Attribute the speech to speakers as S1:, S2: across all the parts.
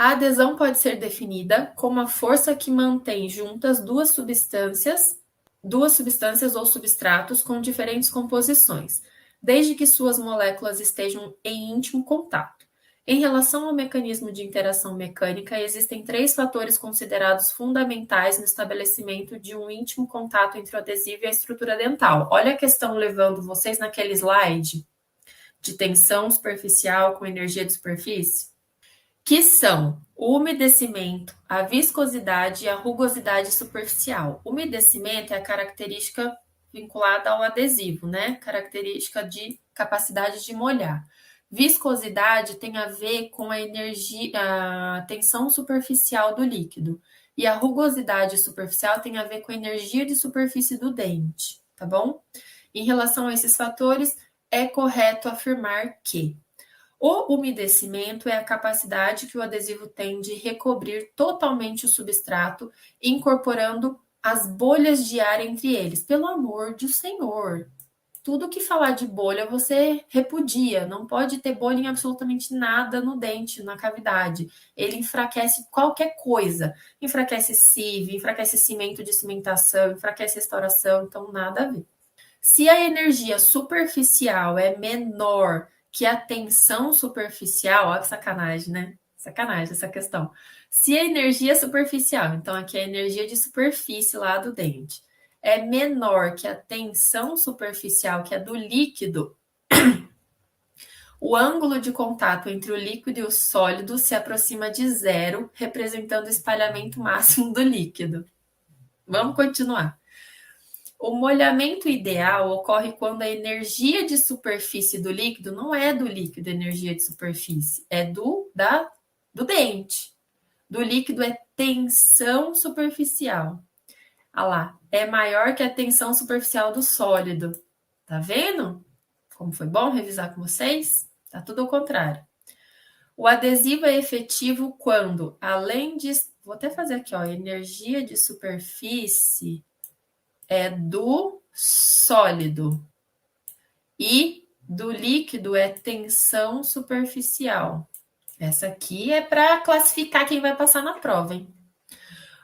S1: A adesão pode ser definida como a força que mantém juntas duas substâncias ou substratos com diferentes composições, desde que suas moléculas estejam em íntimo contato. Em relação ao mecanismo de interação mecânica, existem 3 fatores considerados fundamentais no estabelecimento de um íntimo contato entre o adesivo e a estrutura dental. Olha a questão levando vocês naquele slide de tensão superficial com energia de superfície, que são o umedecimento, a viscosidade e a rugosidade superficial. O umedecimento é a característica vinculada ao adesivo, né? Característica de capacidade de molhar. Viscosidade tem a ver com a energia, a tensão superficial do líquido. E a rugosidade superficial tem a ver com a energia de superfície do dente, tá bom? Em relação a esses fatores, é correto afirmar que o umedecimento é a capacidade que o adesivo tem de recobrir totalmente o substrato, incorporando as bolhas de ar entre eles. Pelo amor do Senhor! Tudo que falar de bolha você repudia. Não pode ter bolha em absolutamente nada no dente, na cavidade. Ele enfraquece qualquer coisa. Enfraquece sieve, enfraquece cimento de cimentação, enfraquece restauração, então nada a ver. Se a energia superficial é menor que a tensão superficial, olha que sacanagem, né? Sacanagem essa questão. Se a energia superficial, então aqui é a energia de superfície lá do dente, é menor que a tensão superficial, que é do líquido, o ângulo de contato entre o líquido e o sólido se aproxima de zero, representando o espalhamento máximo do líquido. Vamos continuar. O molhamento ideal ocorre quando a energia de superfície do líquido não é do líquido, energia de superfície, é do dente. Do líquido é tensão superficial. Ah lá, é maior que a tensão superficial do sólido. Tá vendo? Como foi bom revisar com vocês? Tá tudo ao contrário. O adesivo é efetivo quando, além de... Vou até fazer aqui, ó, energia de superfície é do sólido e do líquido é tensão superficial. Essa aqui é para classificar quem vai passar na prova, hein?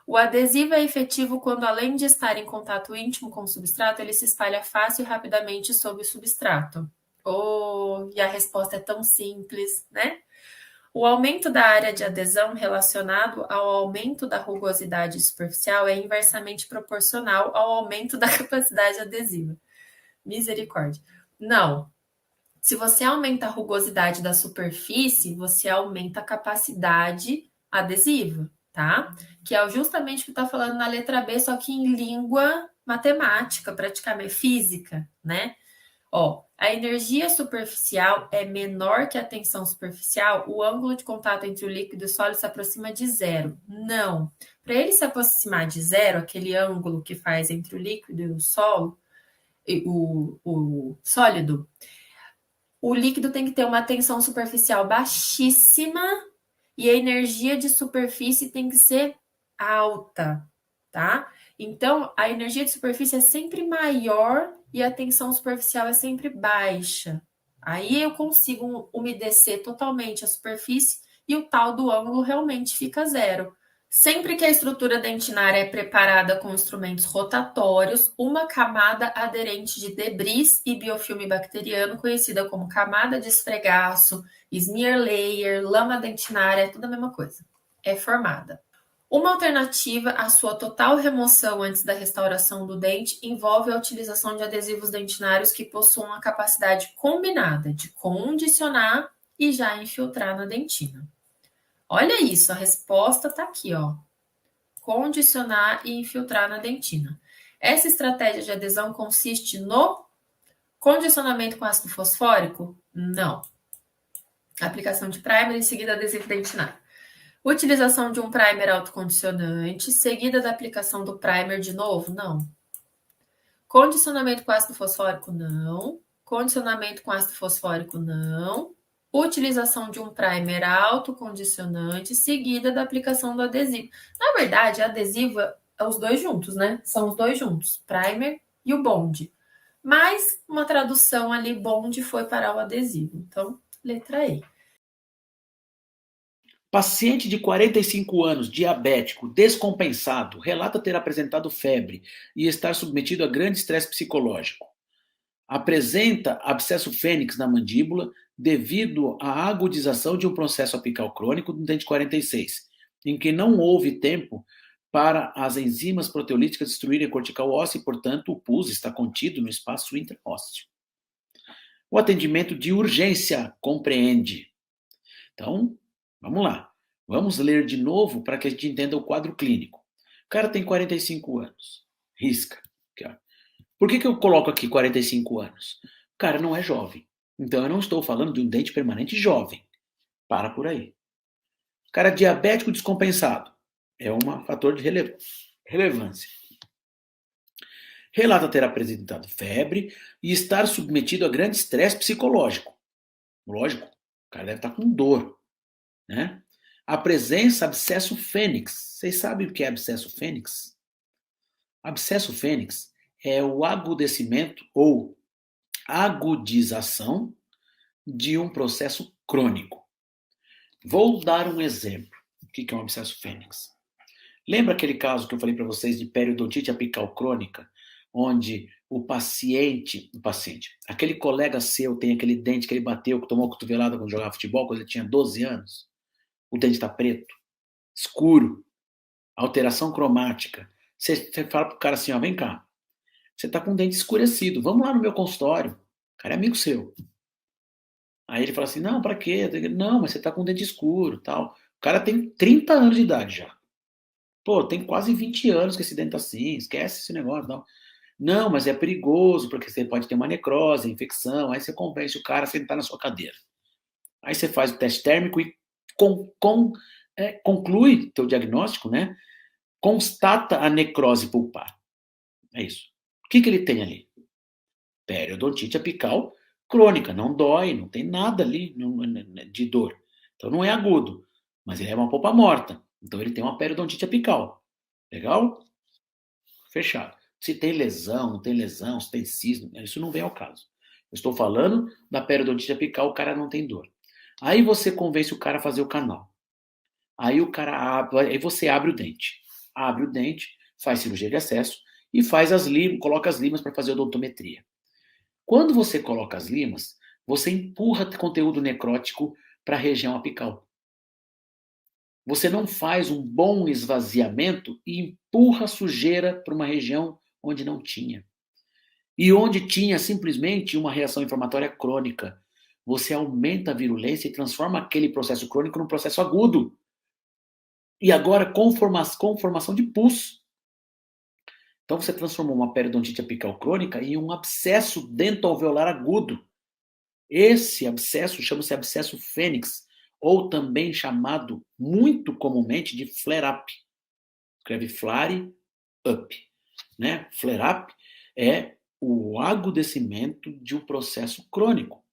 S1: O adesivo é efetivo quando, além de estar em contato íntimo com o substrato, ele se espalha fácil e rapidamente sobre o substrato. Oh, e a resposta é tão simples, né? O aumento da área de adesão relacionado ao aumento da rugosidade superficial é inversamente proporcional ao aumento da capacidade adesiva. Misericórdia. Não. Se você aumenta a rugosidade da superfície, você aumenta a capacidade adesiva, tá? Que é justamente o que está falando na letra B, só que em língua matemática, praticamente física, né? Ó, a energia superficial é menor que a tensão superficial, o ângulo de contato entre o líquido e o sólido se aproxima de zero. Não. Para ele se aproximar de zero, aquele ângulo que faz entre o líquido e o sólido, o líquido tem que ter uma tensão superficial baixíssima e a energia de superfície tem que ser alta, tá? Então, a energia de superfície é sempre maior e a tensão superficial é sempre baixa. Aí eu consigo umedecer totalmente a superfície e o tal do ângulo realmente fica zero. Sempre que a estrutura dentinária é preparada com instrumentos rotatórios, uma camada aderente de debris e biofilme bacteriano, conhecida como camada de esfregaço, smear layer, lama dentinária, é tudo a mesma coisa, é formada. Uma alternativa à sua total remoção antes da restauração do dente envolve a utilização de adesivos dentinários que possuam a capacidade combinada de condicionar e já infiltrar na dentina. Olha isso, a resposta está aqui, ó. Condicionar e infiltrar na dentina. Essa estratégia de adesão consiste no condicionamento com ácido fosfórico? Não. Aplicação de primer em seguida adesivo dentinário. Utilização de um primer autocondicionante, seguida da aplicação do primer de novo? Não. Condicionamento com ácido fosfórico? Não. Condicionamento com ácido fosfórico? Não. Utilização de um primer autocondicionante, seguida da aplicação do adesivo. Na verdade, adesivo é os dois juntos, né? São os dois juntos, primer e o bond. Mas uma tradução ali, bond foi para o adesivo. Então, letra E.
S2: Paciente de 45 anos, diabético, descompensado, relata ter apresentado febre e estar submetido a grande estresse psicológico. Apresenta abscesso fênix na mandíbula devido à agudização de um processo apical crônico do dente 46, em que não houve tempo para as enzimas proteolíticas destruírem a cortical óssea e, portanto, o pus está contido no espaço intraósseo. O atendimento de urgência compreende. Então, vamos lá. Vamos ler de novo para que a gente entenda o quadro clínico. O cara tem 45 anos. Risca. Aqui, ó. Por que eu coloco aqui 45 anos? O cara não é jovem. Então eu não estou falando de um dente permanente jovem. Para por aí. O cara diabético descompensado. É um fator de relevância. Relata ter apresentado febre e estar submetido a grande estresse psicológico. Lógico, o cara deve estar com dor, né? A presença abscesso fênix. Vocês sabem o que é abscesso fênix? Abscesso fênix é o agudecimento ou agudização de um processo crônico. Vou dar um exemplo. O que é um abscesso fênix? Lembra aquele caso que eu falei para vocês de periodontite apical crônica, onde o paciente, aquele colega seu tem aquele dente que ele bateu, que tomou cotovelada quando jogava futebol, quando ele tinha 12 anos? O dente está preto, escuro, alteração cromática. Você fala pro cara assim, ó, vem cá, você tá com o dente escurecido, vamos lá no meu consultório. O cara é amigo seu. Aí ele fala assim, não, pra quê? Não, mas você tá com o dente escuro, tal. O cara tem 30 anos de idade já. Pô, tem quase 20 anos que esse dente tá assim, esquece esse negócio, não. Não, mas é perigoso, porque você pode ter uma necrose, infecção. Aí você convence o cara a sentar na sua cadeira. Aí você faz o teste térmico e conclui teu diagnóstico, né? Constata a necrose pulpar. É isso. O que ele tem ali? Periodontite apical crônica, não dói, não tem nada ali de dor. Então não é agudo, mas ele é uma polpa morta. Então ele tem uma periodontite apical. Legal? Fechado. Se tem lesão, não tem lesão, se tem cisma, isso não vem ao caso. Eu estou falando da periodontite apical, o cara não tem dor. Aí você convence o cara a fazer o canal. Aí o cara abre, aí você abre o dente. Abre o dente, faz cirurgia de acesso e faz as limas, coloca as limas para fazer odontometria. Quando você coloca as limas, você empurra conteúdo necrótico para a região apical. Você não faz um bom esvaziamento e empurra a sujeira para uma região onde não tinha. E onde tinha simplesmente uma reação inflamatória crônica. Você aumenta a virulência e transforma aquele processo crônico num processo agudo. E agora com formação de pus. Então você transformou uma periodontite apical crônica em um abscesso dentoalveolar agudo. Esse abscesso chama-se abscesso fênix, ou também chamado muito comumente de flare-up. Escreve flare-up. Né? Flare-up é o agudecimento de um processo crônico.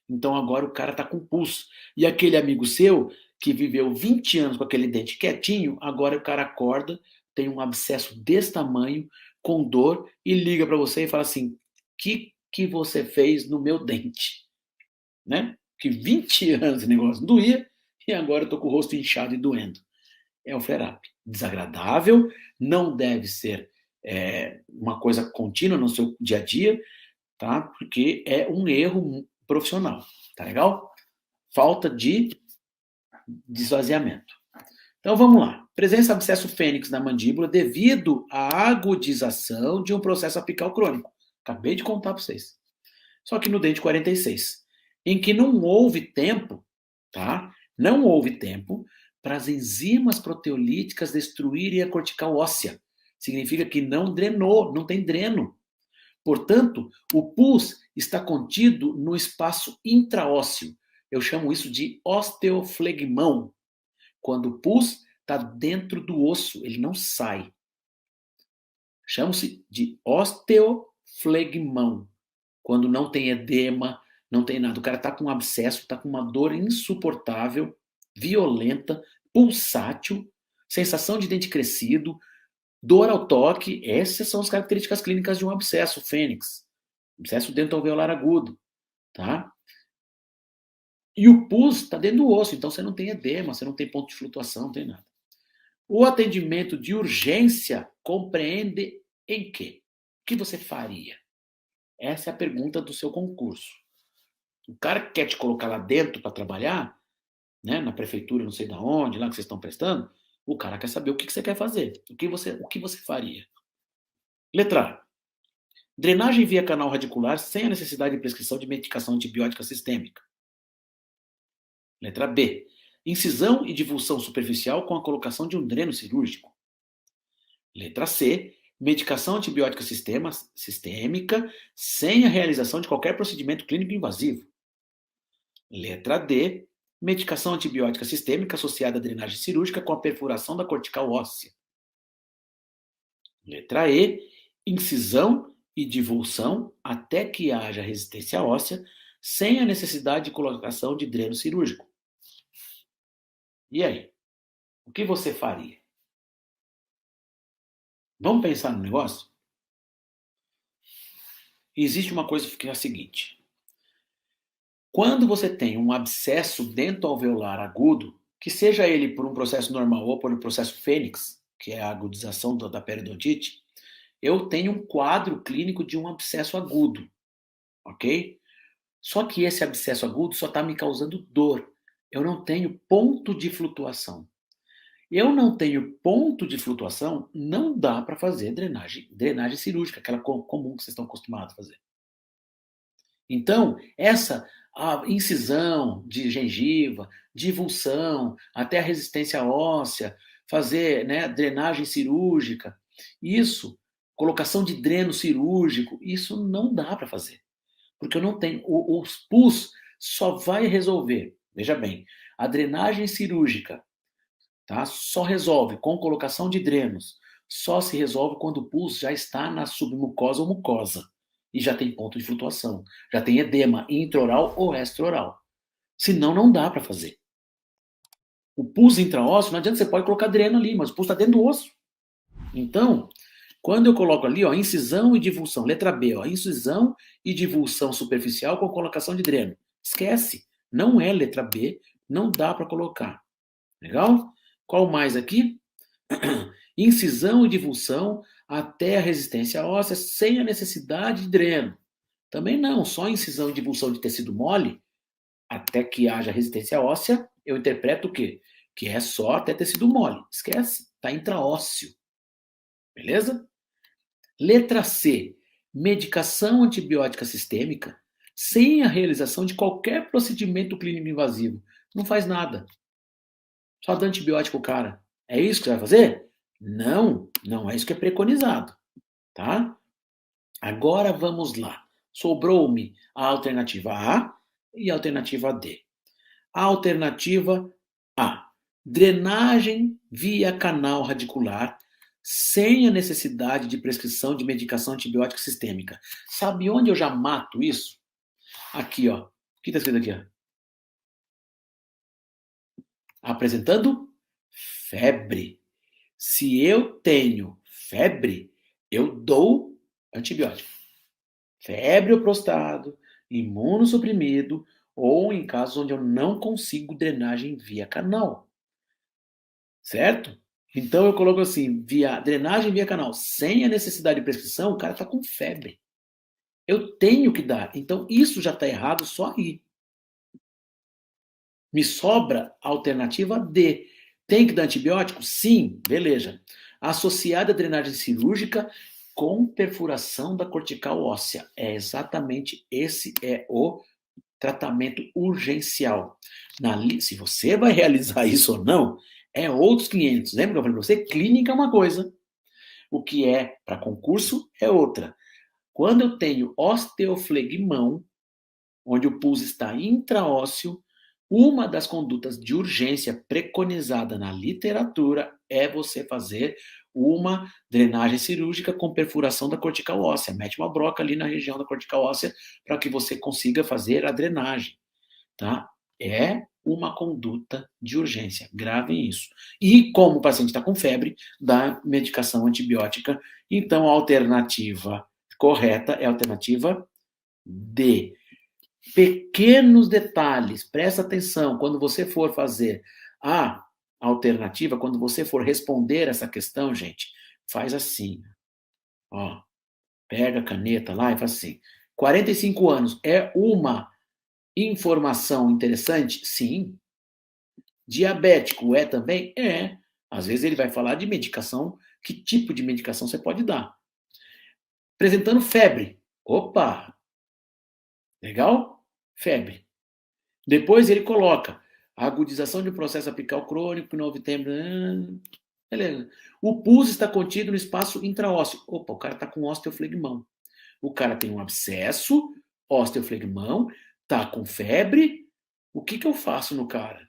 S2: Então agora o cara está com pus. E aquele amigo seu, que viveu 20 anos com aquele dente quietinho, agora o cara acorda, tem um abscesso desse tamanho, com dor, e liga para você e fala assim, o que você fez no meu dente? Né? Que 20 anos esse negócio doía, e agora eu tô com o rosto inchado e doendo. É o flare-up. Desagradável, não deve ser uma coisa contínua no seu dia a dia, tá? Porque é um erro profissional, tá legal? Falta de esvaziamento. Então vamos lá. Presença de abscesso fênix na mandíbula devido à agudização de um processo apical crônico. Acabei de contar para vocês. Só que no dente 46, em que não houve tempo, tá? Não houve tempo para as enzimas proteolíticas destruírem a cortical óssea. Significa que não drenou, não tem dreno. Portanto, o pus está contido no espaço intraósseo. Eu chamo isso de osteoflegmão. Quando o pus está dentro do osso, ele não sai. Chama-se de osteoflegmão. Quando não tem edema, não tem nada. O cara está com um abscesso, está com uma dor insuportável, violenta, pulsátil, sensação de dente crescido, dor ao toque. Essas são as características clínicas de um abscesso fênix. Abscesso dentoalveolar agudo. Tá? E o pus está dentro do osso, então você não tem edema, você não tem ponto de flutuação, não tem nada. O atendimento de urgência compreende em quê? O que você faria? Essa é a pergunta do seu concurso. O cara que quer te colocar lá dentro para trabalhar, né, na prefeitura, não sei de onde, lá que vocês estão prestando, o cara quer saber o que você quer fazer, o que você faria. Letra A. Drenagem via canal radicular sem a necessidade de prescrição de medicação antibiótica sistêmica. Letra B. Incisão e divulsão superficial com a colocação de um dreno cirúrgico. Letra C. Medicação antibiótica sistêmica sem a realização de qualquer procedimento clínico invasivo. Letra D. Medicação antibiótica sistêmica associada à drenagem cirúrgica com a perfuração da cortical óssea. Letra E. Incisão e divulsão até que haja resistência óssea sem a necessidade de colocação de dreno cirúrgico. E aí? O que você faria? Vamos pensar no negócio? Existe uma coisa que é a seguinte. Quando você tem um abscesso dento-alveolar agudo, que seja ele por um processo normal ou por um processo fênix, que é a agudização da periodontite, eu tenho um quadro clínico de um abscesso agudo, ok? Só que esse abscesso agudo só está me causando dor. Eu não tenho ponto de flutuação. Eu não tenho ponto de flutuação, não dá para fazer drenagem cirúrgica, aquela comum que vocês estão acostumados a fazer. Então, essa a incisão de gengiva, divulsão, até a resistência óssea, fazer, né, drenagem cirúrgica, isso, colocação de dreno cirúrgico, isso não dá para fazer. Porque eu não tenho. O pus só vai resolver, veja bem, a drenagem cirúrgica, tá, só resolve com colocação de drenos, só se resolve quando o pus já está na submucosa ou mucosa e já tem ponto de flutuação, já tem edema intraoral ou extraoral. Senão, não dá para fazer. O pus intraósseo, não adianta, você pode colocar dreno ali, mas o pus está dentro do osso. Então, quando eu coloco ali, ó, incisão e divulsão, letra B, ó, incisão e divulsão superficial com colocação de dreno. Esquece, não é letra B, não dá para colocar. Legal? Qual mais aqui? Incisão e divulsão até a resistência óssea sem a necessidade de dreno. Também não, só incisão e divulsão de tecido mole até que haja resistência óssea, eu interpreto o quê? Que é só até tecido mole. Esquece, está intraósseo. Beleza? Letra C. Medicação antibiótica sistêmica sem a realização de qualquer procedimento clínico invasivo. Não faz nada. Só dá antibiótico, cara. É isso que você vai fazer? Não, não é isso que é preconizado. Tá? Agora vamos lá. Sobrou-me a alternativa A e a alternativa D. A alternativa A. Drenagem via canal radicular sem a necessidade de prescrição de medicação antibiótica sistêmica. Sabe onde eu já mato isso? Aqui, ó. O que está escrito aqui, ó? Apresentando febre. Se eu tenho febre, eu dou antibiótico. Febre ou prostrado, imunossuprimido, ou em casos onde eu não consigo drenagem via canal. Certo? Então eu coloco assim, drenagem via canal, sem a necessidade de prescrição, o cara está com febre. Eu tenho que dar. Então isso já está errado só aí. Me sobra a alternativa D. Tem que dar antibiótico? Sim, beleza. Associada à drenagem cirúrgica com perfuração da cortical óssea. É exatamente esse é o tratamento urgencial. Se você vai realizar isso ou não, é outros 500. Lembra que eu falei para você? Clínica é uma coisa. O que é para concurso é outra. Quando eu tenho osteoflegmão, onde o pus está intraósseo, uma das condutas de urgência preconizada na literatura é você fazer uma drenagem cirúrgica com perfuração da cortical óssea. Mete uma broca ali na região da cortical óssea para que você consiga fazer a drenagem. Tá? É uma conduta de urgência. Gravem isso. E como o paciente está com febre, dá medicação antibiótica. Então, a alternativa correta é a alternativa D. Pequenos detalhes, presta atenção, quando você for fazer a alternativa, quando você for responder essa questão, gente, faz assim, ó, pega a caneta lá e faz assim. 45 anos é uma informação interessante? Sim. Diabético é também? É. Às vezes ele vai falar de medicação, que tipo de medicação você pode dar. Apresentando febre. Opa! Legal? Febre. Depois ele coloca a agudização de um processo apical crônico que não houve tempo. Beleza. O pus está contido no espaço intraósseo. Opa, o cara está com osteoflegmão. O cara tem um abscesso, osteoflegmão, tá com febre. O que eu faço no cara?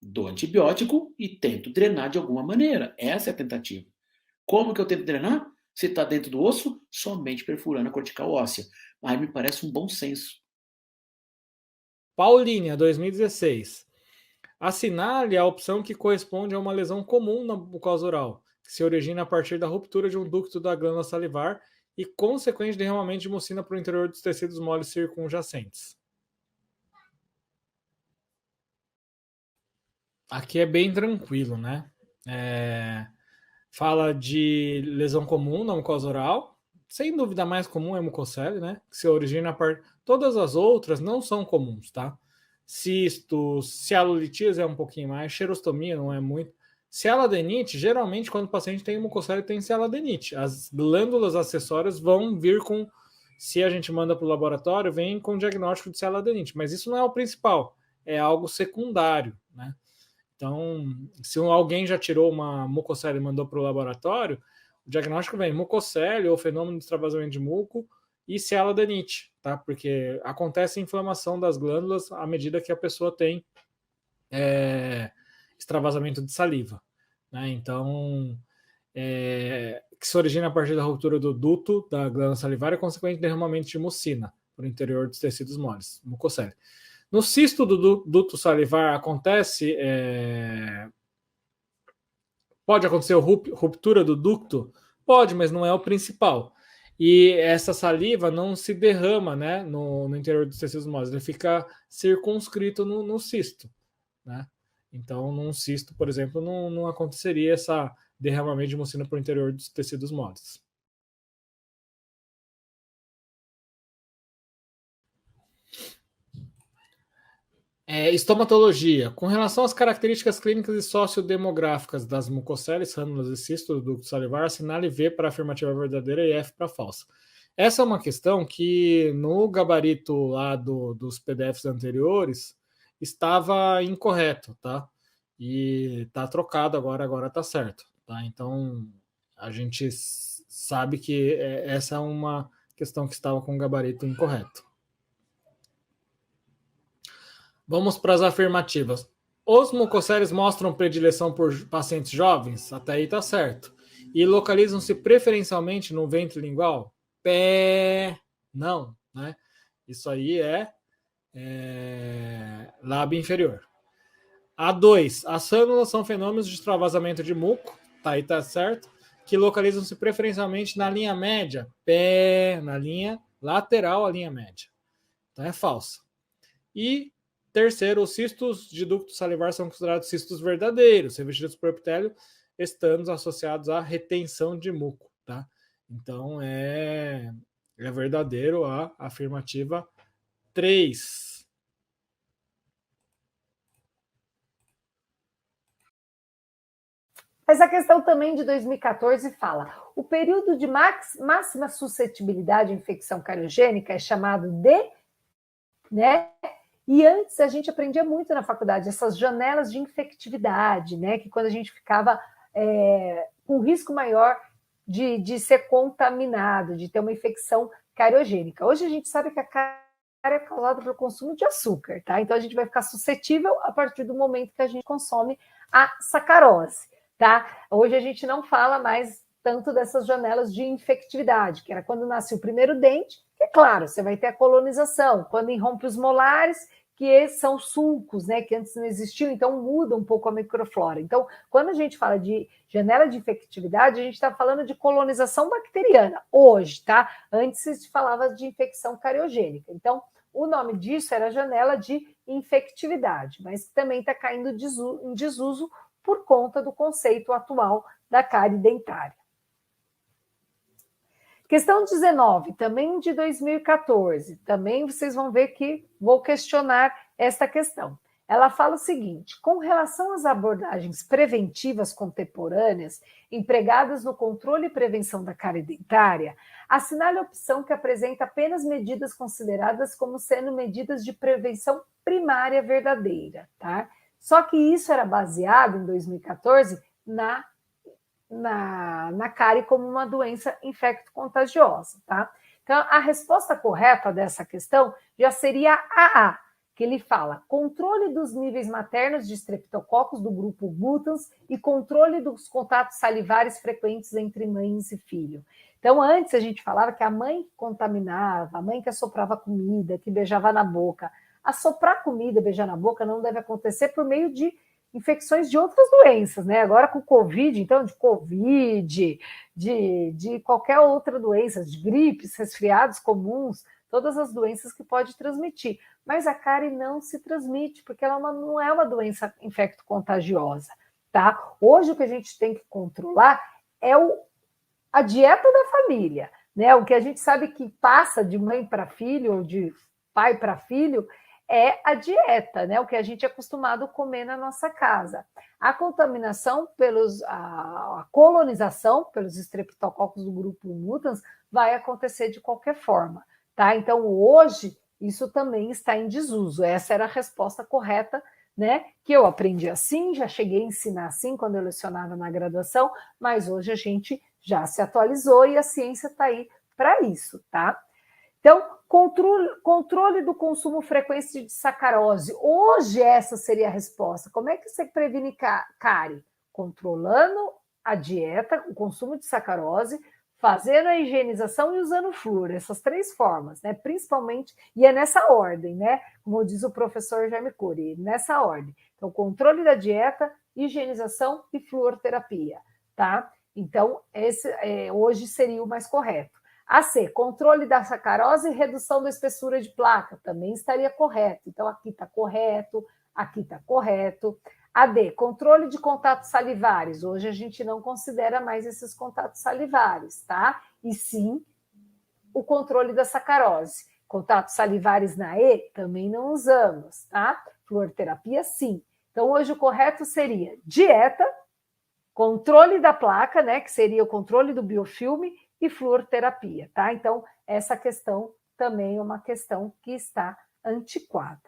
S2: Dou antibiótico e tento drenar de alguma maneira. Essa é a tentativa. Como que eu tento drenar? Se está dentro do osso, somente perfurando a cortical óssea. Aí me parece um bom senso.
S3: Paulínia, 2016. Assinale a opção que corresponde a uma lesão comum na mucosa oral, que se origina a partir da ruptura de um ducto da glândula salivar e consequente derramamento de mucina para o interior dos tecidos moles circunjacentes. Aqui é bem tranquilo, né? Fala de lesão comum na mucosa oral. Sem dúvida, a mais comum é a mucocele, né? Que se origina a partir... Todas as outras não são comuns, tá? Cistos, cialolitise é um pouquinho mais, xerostomia não é muito. Cialadenite, geralmente, quando o paciente tem mucocele, tem cialadenite. As glândulas acessórias vão vir com... Se a gente manda para o laboratório, vem com diagnóstico de cialadenite. Mas isso não é o principal, é algo secundário, né? Então, se alguém já tirou uma mucocele e mandou para o laboratório, o diagnóstico vem mucocele ou fenômeno de extravasamento de muco e cialadenite, tá? Porque acontece inflamação das glândulas à medida que a pessoa tem extravasamento de saliva, né? Então, que se origina a partir da ruptura do duto da glândula salivar e consequente derramamento de mucina por interior dos tecidos moles, mucocele. No cisto do duto salivar acontece, pode acontecer ruptura do ducto? Pode, mas não é o principal. E essa saliva não se derrama, né, no interior dos tecidos moles, ele fica circunscrito no cisto, né? Então, num cisto, por exemplo, não aconteceria essa derramamento de mucina para o interior dos tecidos moles. Estomatologia. Com relação às características clínicas e sociodemográficas das mucoceles, rânulas e cistos do ducto salivar, assinale V para afirmativa verdadeira e F para falsa. Essa é uma questão que no gabarito lá dos PDFs anteriores estava incorreto, tá? E está trocado agora está certo, tá? Então a gente sabe que essa é uma questão que estava com o gabarito incorreto. Vamos para as afirmativas. Os mucoceles mostram predileção por pacientes jovens? Até aí tá certo. E localizam-se preferencialmente no ventre lingual? Não, né? Isso aí é lábio inferior. A2. As rânulas são fenômenos de extravasamento de muco, tá aí tá certo, que localizam-se preferencialmente na linha média, na linha lateral à linha média. Então é falsa. E terceiro, os cistos de ducto salivar são considerados cistos verdadeiros, revestidos por epitélio, estando associados à retenção de muco, tá? Então é verdadeiro a afirmativa 3.
S4: Mas a questão também de 2014 fala: o período de máxima suscetibilidade à infecção cariogênica é chamado de, né? E antes a gente aprendia muito na faculdade essas janelas de infectividade, né? Que quando a gente ficava com risco maior de ser contaminado, de ter uma infecção cariogênica. Hoje a gente sabe que a cárie é causada pelo consumo de açúcar, tá? Então a gente vai ficar suscetível a partir do momento que a gente consome a sacarose, tá? Hoje a gente não fala mais tanto dessas janelas de infectividade, que era quando nasce o primeiro dente, que é claro, você vai ter a colonização, quando irrompe os molares, que são sulcos, né, que antes não existiam, então muda um pouco a microflora. Então, quando a gente fala de janela de infectividade, a gente está falando de colonização bacteriana, hoje, tá? Antes se falava de infecção cariogênica. Então, O nome disso era janela de infectividade, mas também está caindo em desuso por conta do conceito atual da cárie dentária. Questão 19, também de 2014. Também vocês vão ver que vou questionar esta questão. Ela fala o seguinte: com relação às abordagens preventivas contemporâneas empregadas no controle e prevenção da cárie dentária, assinale a opção que apresenta apenas medidas consideradas como sendo medidas de prevenção primária verdadeira, tá? Só que isso era baseado, em 2014, na cárie como uma doença infecto-contagiosa, tá? Então, a resposta correta dessa questão já seria a A, que ele fala controle dos níveis maternos de estreptococos do grupo Gutans e controle dos contatos salivares frequentes entre mães e filho. Então, antes a gente falava que a mãe que contaminava, a mãe que assoprava comida, que beijava na boca. Assoprar comida, beijar na boca não deve acontecer por meio de infecções de outras doenças, né? Agora com Covid, então, de Covid, de qualquer outra doença, de gripes, resfriados comuns, todas as doenças que pode transmitir. Mas a cárie não se transmite, porque ela não é uma doença infecto-contagiosa, tá? Hoje o que a gente tem que controlar é a dieta da família, né? O que a gente sabe que passa de mãe para filho ou de pai para filho é a dieta, né? O que a gente é acostumado a comer na nossa casa. A contaminação a colonização pelos estreptococos do grupo mutans vai acontecer de qualquer forma, tá? Então, hoje, isso também está em desuso. Essa era a resposta correta, né? Que eu aprendi assim, já cheguei a ensinar assim quando eu lecionava na graduação, mas hoje a gente já se atualizou e a ciência está aí para isso, tá? Então, controle do consumo frequente de sacarose. Hoje essa seria a resposta. Como é que você previne cárie? Controlando a dieta, o consumo de sacarose, fazendo a higienização e usando flúor. Essas três formas, né? Principalmente, e é nessa ordem, né? Como diz o professor Jaime Cury, nessa ordem. Então, controle da dieta, higienização e fluoroterapia, tá? Então, esse hoje seria o mais correto. A C, controle da sacarose e redução da espessura de placa, também estaria correto. Então, aqui está correto, aqui está correto. A D, controle de contatos salivares. Hoje a gente não considera mais esses contatos salivares, tá? E sim, o controle da sacarose. Contatos salivares na E, também não usamos, tá? Fluoroterapia, sim. Então, hoje o correto seria dieta, controle da placa, né? Que seria o controle do biofilme, e fluoroterapia, tá? Então, essa questão também é uma questão que está antiquada.